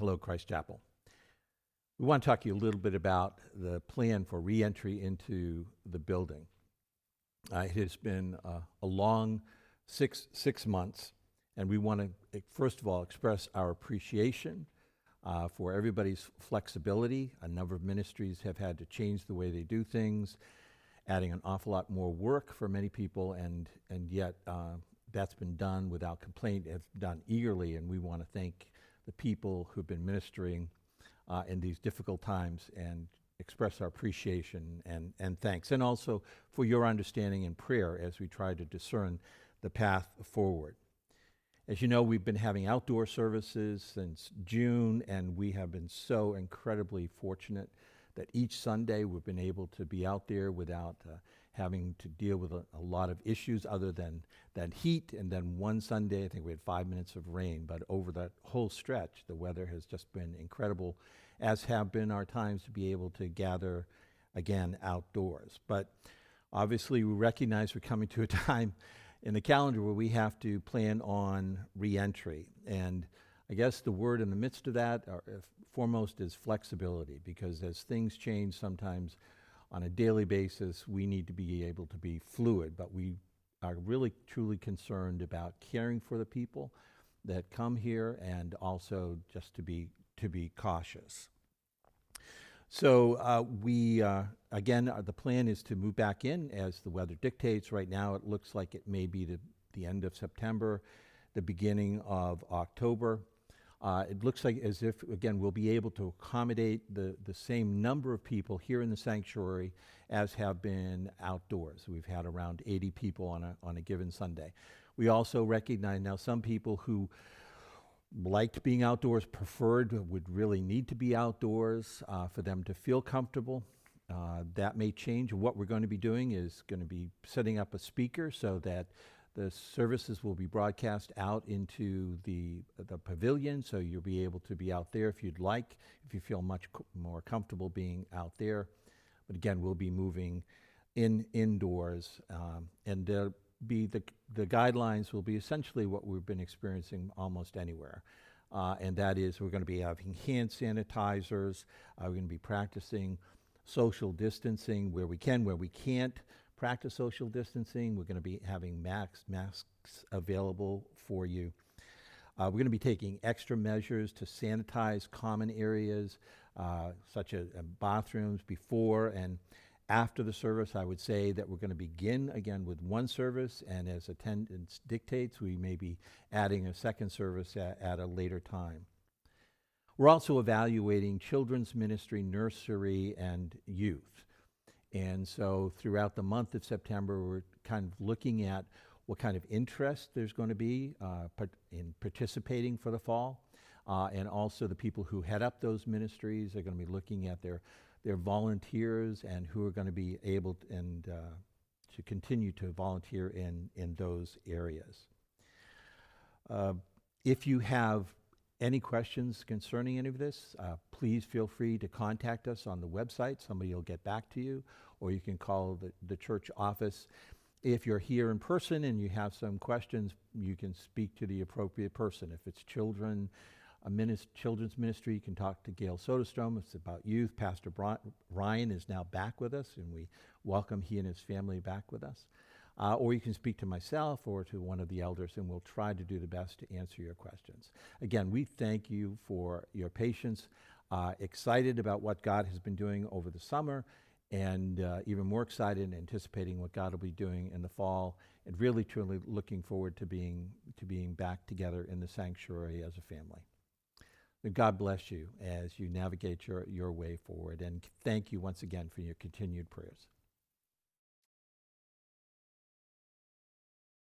Hello, Christ Chapel. We want to talk to you a little bit about the plan for reentry into the building. It has been a long six months, and we want to, first of all, express our appreciation for everybody's flexibility. A number of ministries have had to change the way they do things, adding an awful lot more work for many people, and yet that's been done without complaint, it's done eagerly, and we want to thank the people who've been ministering in these difficult times and express our appreciation and thanks, and also for your understanding and prayer as we try to discern the path forward. As you know, we've been having outdoor services since June, and we have been so incredibly fortunate that each Sunday we've been able to be out there without having to deal with a lot of issues other than heat. And then one Sunday, I think we had 5 minutes of rain, but over that whole stretch, the weather has just been incredible, as have been our times to be able to gather again outdoors. But obviously we recognize we're coming to a time in the calendar where we have to plan on reentry. And I guess the word in the midst of that, foremost, is flexibility, because as things change sometimes on a daily basis, we need to be able to be fluid, but we are really truly concerned about caring for the people that come here and also just to be cautious. So the plan is to move back in as the weather dictates. Right now it looks like it may be the end of September, the beginning of October. It looks like as if, again, we'll be able to accommodate the same number of people here in the sanctuary as have been outdoors. We've had around 80 people on a given Sunday. We also recognize now some people who liked being outdoors, would really need to be outdoors for them to feel comfortable. That may change. What we're going to be doing is going to be setting up a speaker so that the services will be broadcast out into the pavilion, so you'll be able to be out there if you'd like, if you feel much more comfortable being out there. But again, we'll be moving indoors, and there'll be the guidelines will be essentially what we've been experiencing almost anywhere. And that is, we're going to be having hand sanitizers. We're going to be practicing social distancing where we can. Where we can't practice social distancing, we're going to be having masks available for you. We're going to be taking extra measures to sanitize common areas, such as bathrooms before and after the service. I would say that we're going to begin again with one service, and as attendance dictates, we may be adding a second service at a later time. We're also evaluating children's ministry, nursery, and youth. And so throughout the month of September, we're kind of looking at what kind of interest there's going to be in participating for the fall. And also the people who head up those ministries are going to be looking at their volunteers and who are going to be able to continue to volunteer in those areas. If you have any questions concerning any of this, please feel free to contact us on the website. Somebody will get back to you, or you can call the church office. If you're here in person and you have some questions, you can speak to the appropriate person. If it's children's ministry, you can talk to Gail Soderstrom. If it's about youth, Pastor Ryan is now back with us, and we welcome he and his family back with us. Or you can speak to myself or to one of the elders, and we'll try to do the best to answer your questions. Again, we thank you for your patience, excited about what God has been doing over the summer, and even more excited and anticipating what God will be doing in the fall, and really truly looking forward to being back together in the sanctuary as a family. And God bless you as you navigate your way forward, and thank you once again for your continued prayers.